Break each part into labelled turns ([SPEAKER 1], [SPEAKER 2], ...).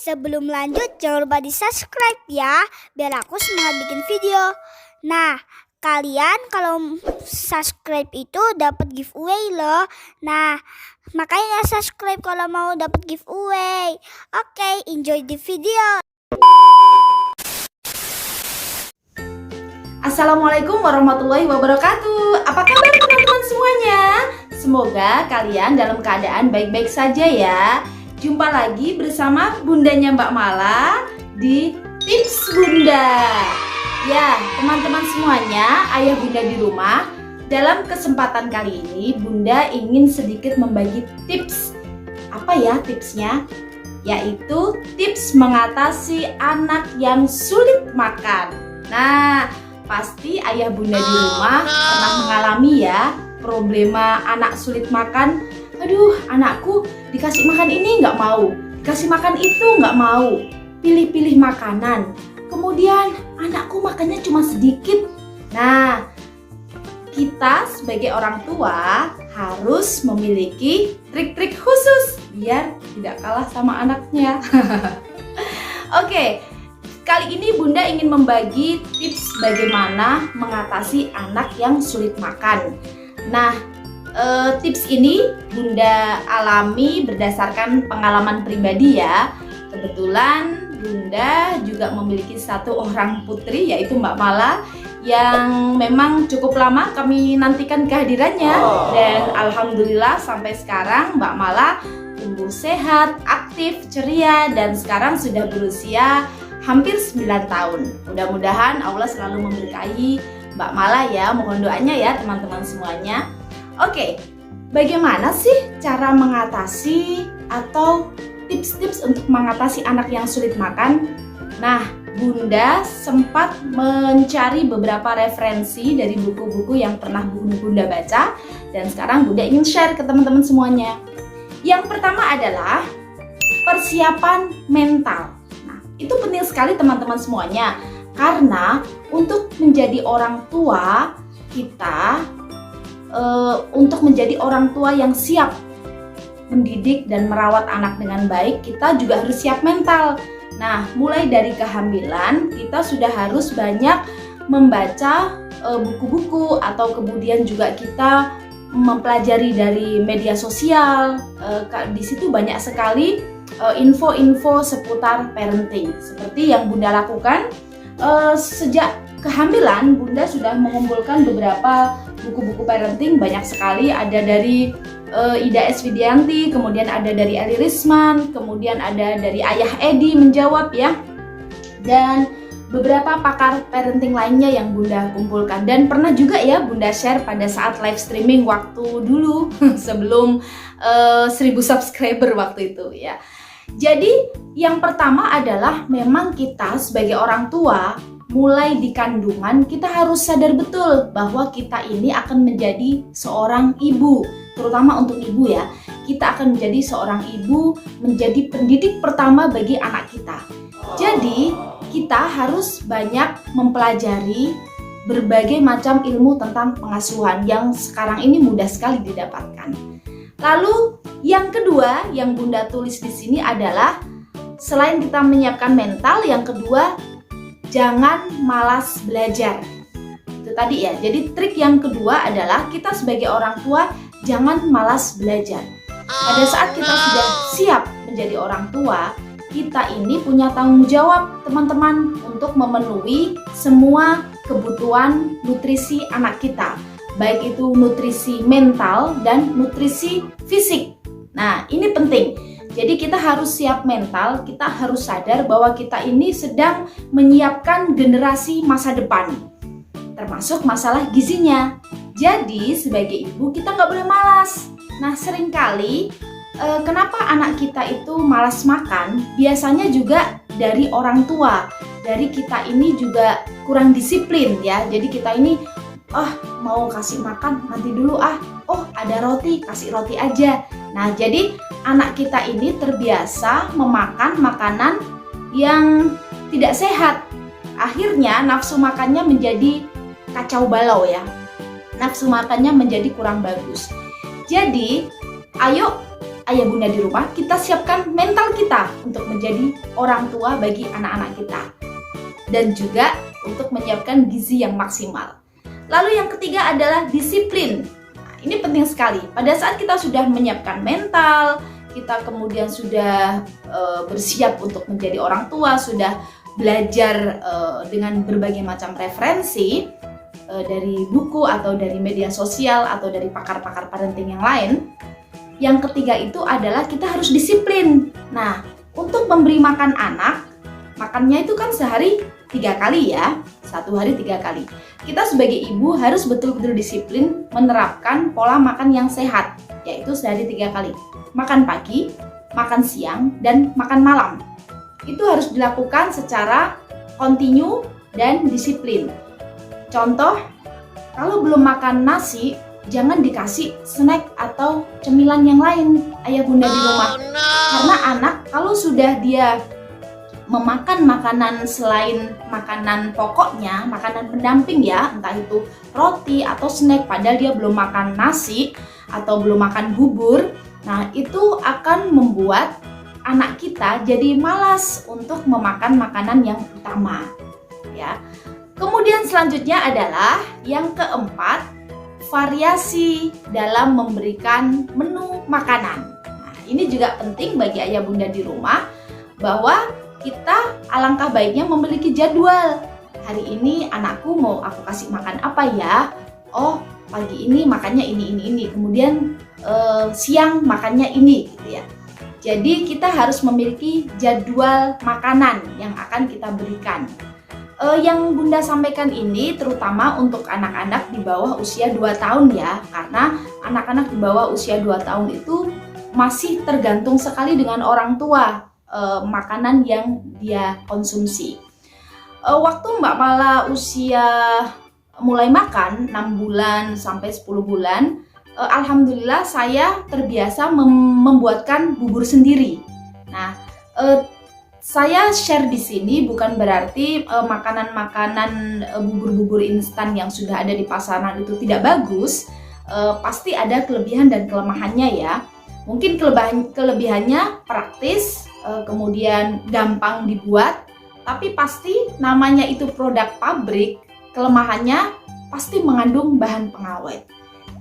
[SPEAKER 1] Sebelum lanjut, jangan lupa di-subscribe ya, biar aku semangat bikin video. Nah, kalian kalau subscribe itu dapat giveaway loh. Nah, makanya subscribe kalau mau dapat giveaway. Oke, enjoy the video.
[SPEAKER 2] Assalamualaikum warahmatullahi wabarakatuh. Apa kabar teman-teman semuanya? Semoga kalian dalam keadaan baik-baik saja ya. Jumpa lagi bersama bundanya Mbak Mala di Tips Bunda. Ya, teman-teman semuanya, ayah bunda di rumah. Dalam kesempatan kali ini, Bunda ingin sedikit membagi tips. Apa ya tipsnya? Yaitu tips mengatasi anak yang sulit makan. Nah, pasti ayah bunda di rumah pernah mengalami ya problema anak sulit makan. Aduh, anakku dikasih makan ini nggak mau, dikasih makan itu nggak mau, pilih-pilih makanan. Kemudian anakku makannya cuma sedikit. Nah, kita sebagai orang tua harus memiliki trik-trik khusus biar tidak kalah sama anaknya. Oke. Kali ini Bunda ingin membagi tips bagaimana mengatasi anak yang sulit makan. Nah, tips ini Bunda alami berdasarkan pengalaman pribadi ya. Kebetulan Bunda juga memiliki satu orang putri yaitu Mbak Mala yang memang cukup lama kami nantikan kehadirannya. Dan alhamdulillah sampai sekarang Mbak Mala tumbuh sehat, aktif, ceria dan sekarang sudah berusia hampir 9 tahun. Mudah-mudahan Allah selalu memberkahi Mbak Mala ya. Mohon doanya ya teman-teman semuanya. Oke, bagaimana sih cara mengatasi atau tips-tips untuk mengatasi anak yang sulit makan? Nah, Bunda sempat mencari beberapa referensi dari buku-buku yang pernah Bunda baca dan sekarang Bunda ingin share ke teman-teman semuanya. Yang pertama adalah persiapan mental. Itu penting sekali teman-teman semuanya, karena untuk menjadi orang tua kita, untuk menjadi orang tua yang siap mendidik dan merawat anak dengan baik, kita juga harus siap mental. Nah, mulai dari kehamilan kita sudah harus banyak membaca buku-buku atau kemudian juga kita mempelajari dari media sosial. Di situ banyak sekali info-info seputar parenting seperti yang Bunda lakukan. Sejak kehamilan Bunda sudah mengumpulkan beberapa buku-buku parenting, banyak sekali, ada dari Ida S. Widianti, kemudian ada dari Eli Risman, kemudian ada dari Ayah Edi menjawab ya, dan beberapa pakar parenting lainnya yang Bunda kumpulkan. Dan pernah juga ya Bunda share pada saat live streaming waktu dulu sebelum 1000 subscriber waktu itu ya. Jadi yang pertama adalah memang kita sebagai orang tua mulai di kandungan kita harus sadar betul bahwa kita ini akan menjadi seorang ibu, terutama untuk ibu ya. Kita akan menjadi seorang ibu, menjadi pendidik pertama bagi anak kita. Jadi kita harus banyak mempelajari berbagai macam ilmu tentang pengasuhan yang sekarang ini mudah sekali didapatkan. Lalu yang kedua yang Bunda tulis di sini adalah selain kita menyiapkan mental, yang kedua jangan malas belajar. Itu tadi ya. Jadi trik yang kedua adalah kita sebagai orang tua jangan malas belajar. Pada saat kita sudah siap menjadi orang tua, kita ini punya tanggung jawab teman-teman untuk memenuhi semua kebutuhan nutrisi anak kita, baik itu nutrisi mental dan nutrisi fisik. Nah, ini penting. Jadi kita harus siap mental, kita harus sadar bahwa kita ini sedang menyiapkan generasi masa depan, termasuk masalah gizinya. Jadi sebagai ibu kita nggak boleh malas. Nah, seringkali kenapa anak kita itu malas makan? Biasanya juga dari orang tua, dari kita ini juga kurang disiplin ya. Jadi kita ini mau kasih makan nanti dulu ada roti, kasih roti aja. Nah, jadi anak kita ini terbiasa memakan makanan yang tidak sehat. Akhirnya nafsu makannya menjadi kacau balau ya. Nafsu makannya menjadi kurang bagus. Jadi, ayo ayah bunda di rumah kita siapkan mental kita untuk menjadi orang tua bagi anak-anak kita. Dan juga untuk menyiapkan gizi yang maksimal. Lalu yang ketiga adalah disiplin. Nah, ini penting sekali. Pada saat kita sudah menyiapkan mental, kita kemudian sudah bersiap untuk menjadi orang tua, sudah belajar dengan berbagai macam referensi dari buku atau dari media sosial atau dari pakar-pakar parenting yang lain. Yang ketiga itu adalah kita harus disiplin. Nah, untuk memberi makan anak, makannya itu kan sehari 3 kali ya, 1 hari 3 kali. Kita sebagai ibu harus betul-betul disiplin menerapkan pola makan yang sehat, yaitu sehari 3 kali. Makan pagi, makan siang, dan makan malam. Itu harus dilakukan secara kontinu dan disiplin. Contoh, kalau belum makan nasi, jangan dikasih snack atau cemilan yang lain, ayah bunda di rumah. Karena anak kalau sudah dia memakan makanan selain makanan pokoknya, makanan pendamping ya, entah itu roti atau snack, padahal dia belum makan nasi atau belum makan bubur, nah itu akan membuat anak kita jadi malas untuk memakan makanan yang utama ya. Kemudian selanjutnya adalah yang keempat, variasi dalam memberikan menu makanan. Nah, ini juga penting bagi ayah bunda di rumah, bahwa kita alangkah baiknya memiliki jadwal. Hari ini anakku mau aku kasih makan apa ya? Oh, pagi ini makannya ini. Kemudian siang makannya ini gitu ya. Jadi kita harus memiliki jadwal makanan yang akan kita berikan. Yang bunda sampaikan ini terutama untuk anak-anak di bawah usia 2 tahun ya. Karena anak-anak di bawah usia 2 tahun itu masih tergantung sekali dengan orang tua. Makanan yang dia konsumsi. Waktu Mbak Mala usia mulai makan 6 bulan sampai 10 bulan, alhamdulillah saya terbiasa membuatkan bubur sendiri. Nah, saya share di sini bukan berarti makanan-makanan bubur-bubur instan yang sudah ada di pasaran itu tidak bagus. Pasti ada kelebihan dan kelemahannya ya. Mungkin kelebihannya praktis, kemudian gampang dibuat, tapi pasti namanya itu produk pabrik, kelemahannya pasti mengandung bahan pengawet.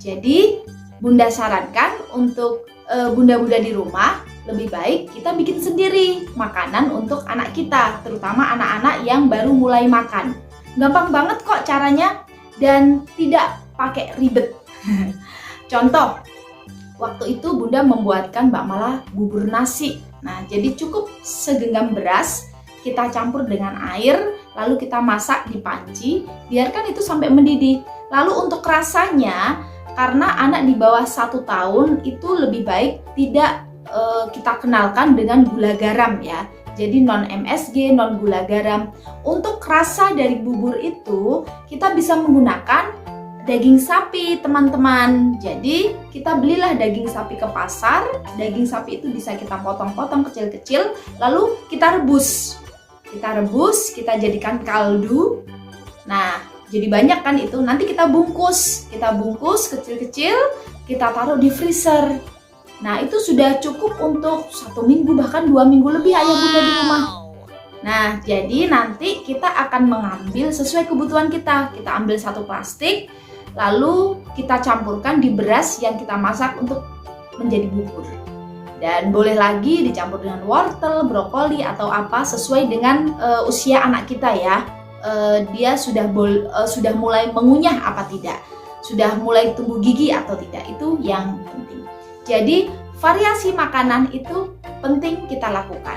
[SPEAKER 2] Jadi bunda sarankan untuk bunda-bunda di rumah, lebih baik kita bikin sendiri makanan untuk anak kita, terutama anak-anak yang baru mulai makan. Gampang banget kok caranya dan tidak pakai ribet. Contoh, waktu itu bunda membuatkan Mbak Mala bubur nasi. Nah, jadi cukup segenggam beras, kita campur dengan air, lalu kita masak di panci, biarkan itu sampai mendidih. Lalu untuk rasanya, karena anak di bawah 1 tahun itu lebih baik tidak kita kenalkan dengan gula garam ya. Jadi non MSG, non gula garam. Untuk rasa dari bubur itu, kita bisa menggunakan daging sapi teman-teman. Jadi kita belilah daging sapi ke pasar. Daging sapi itu bisa kita potong-potong kecil-kecil, lalu kita rebus. Kita jadikan kaldu. Nah, jadi banyak kan itu. Nanti kita bungkus kecil-kecil, kita taruh di freezer. Nah, itu sudah cukup untuk 1 minggu bahkan 2 minggu lebih ayah bunda di rumah. Nah, jadi nanti kita akan mengambil sesuai kebutuhan kita. Kita ambil 1 plastik, lalu kita campurkan di beras yang kita masak untuk menjadi bubur. Dan boleh lagi dicampur dengan wortel, brokoli atau apa sesuai dengan usia anak kita ya. Dia sudah mulai mengunyah apa tidak, sudah mulai tumbuh gigi atau tidak, itu yang penting. Jadi variasi makanan itu penting kita lakukan.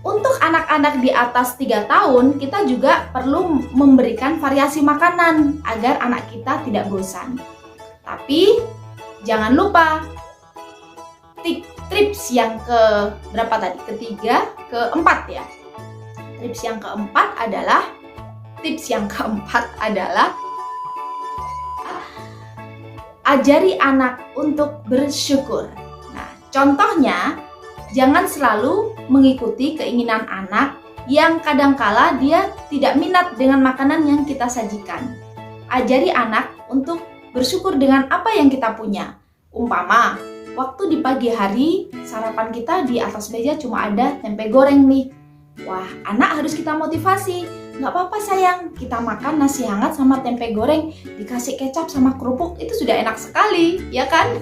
[SPEAKER 2] Untuk anak-anak di atas 3 tahun, kita juga perlu memberikan variasi makanan agar anak kita tidak bosan. Tapi jangan lupa tips yang keempat ya. Tips yang keempat adalah ajari anak untuk bersyukur. Nah, contohnya jangan selalu mengikuti keinginan anak yang kadangkala dia tidak minat dengan makanan yang kita sajikan. Ajari anak untuk bersyukur dengan apa yang kita punya. Umpama, waktu di pagi hari sarapan kita di atas meja cuma ada tempe goreng nih. Wah, anak harus kita motivasi. Nggak apa-apa sayang, kita makan nasi hangat sama tempe goreng, dikasih kecap sama kerupuk, itu sudah enak sekali, ya kan?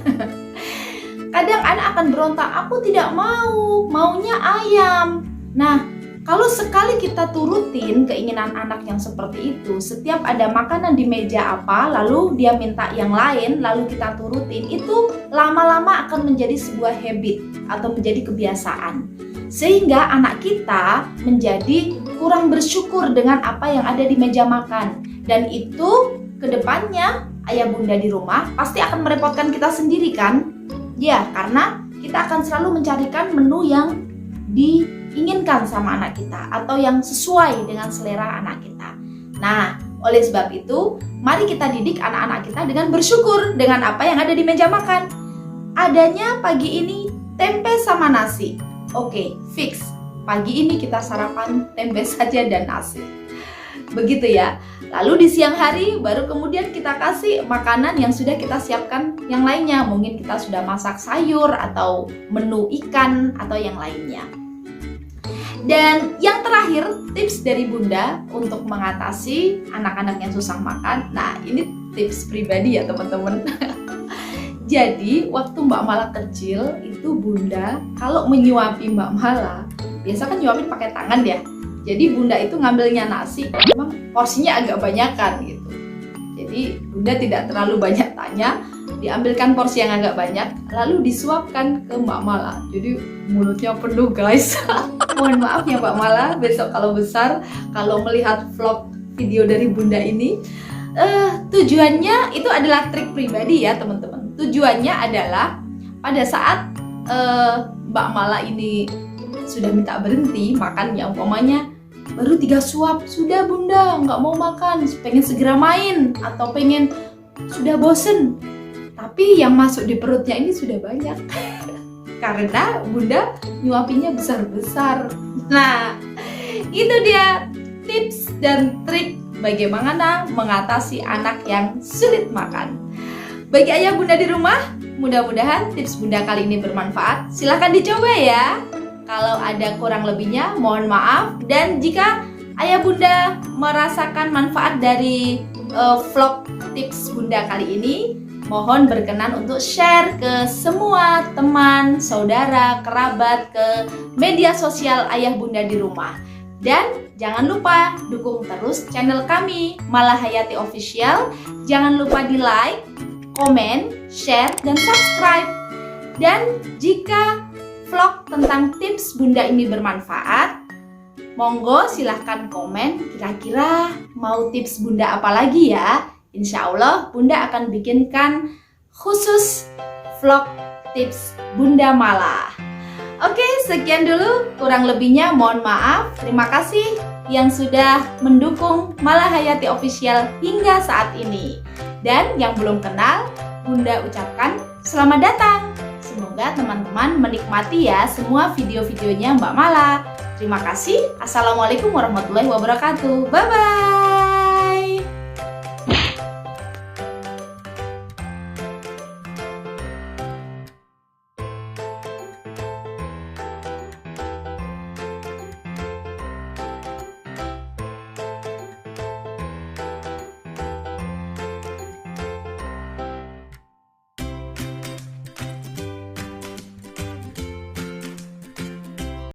[SPEAKER 2] Kadang anak akan berontak, aku tidak mau, maunya ayam. Nah, kalau sekali kita turutin keinginan anak yang seperti itu, setiap ada makanan di meja apa, lalu dia minta yang lain, lalu kita turutin, itu lama-lama akan menjadi sebuah habit atau menjadi kebiasaan. Sehingga anak kita menjadi kurang bersyukur dengan apa yang ada di meja makan. Dan itu kedepannya ayah bunda di rumah pasti akan merepotkan kita sendiri kan? Ya, karena kita akan selalu mencarikan menu yang diinginkan sama anak kita atau yang sesuai dengan selera anak kita. Nah, oleh sebab itu, mari kita didik anak-anak kita dengan bersyukur dengan apa yang ada di meja makan. Adanya pagi ini tempe sama nasi. Oke, fix. Pagi ini kita sarapan tempe saja dan nasi. Begitu ya. Lalu di siang hari baru kemudian kita kasih makanan yang sudah kita siapkan yang lainnya. Mungkin kita sudah masak sayur atau menu ikan atau yang lainnya. Dan yang terakhir, tips dari Bunda untuk mengatasi anak-anak yang susah makan. Nah, ini tips pribadi ya teman-teman. Jadi, waktu Mbak Mala kecil, itu Bunda kalau menyuapi Mbak Mala, biasa kan nyuapin pakai tangan ya. Jadi Bunda itu ngambilnya nasi, memang porsinya agak banyakan gitu. Jadi Bunda tidak terlalu banyak tanya, diambilkan porsi yang agak banyak, lalu disuapkan ke Mbak Mala. Jadi mulutnya penuh guys. Mohon maaf ya Mbak Mala, besok kalau besar, kalau melihat vlog video dari Bunda ini, tujuannya itu adalah trik pribadi ya teman-teman. Tujuannya adalah pada saat Mbak Mala ini sudah minta berhenti makannya, umpamanya baru 3 suap, sudah Bunda nggak mau makan, pengen segera main atau pengen sudah bosen, tapi yang masuk di perutnya ini sudah banyak karena Bunda nyuapinya besar-besar. Nah, itu dia tips dan trik bagaimana mengatasi anak yang sulit makan. Bagi ayah bunda di rumah, mudah-mudahan tips Bunda kali ini bermanfaat. Silahkan dicoba ya. Kalau ada kurang lebihnya, mohon maaf. Dan jika ayah bunda merasakan manfaat dari vlog tips Bunda kali ini, mohon berkenan untuk share ke semua teman, saudara, kerabat, ke media sosial ayah bunda di rumah. Dan jangan lupa dukung terus channel kami, Mala Hayati Official. Jangan lupa di like, komen, share, dan subscribe. Dan jika vlog tentang tips Bunda ini bermanfaat, monggo silahkan komen kira-kira mau tips Bunda apa lagi ya. Insya Allah Bunda akan bikinkan khusus vlog tips Bunda Mala. Oke, sekian dulu, kurang lebihnya mohon maaf. Terima kasih yang sudah mendukung Mala Hayati Official hingga saat ini. Dan yang belum kenal, Bunda ucapkan selamat datang. Semoga teman-teman menikmati ya semua video-videonya Mbak Mala. Terima kasih. Assalamualaikum warahmatullahi wabarakatuh. Bye-bye.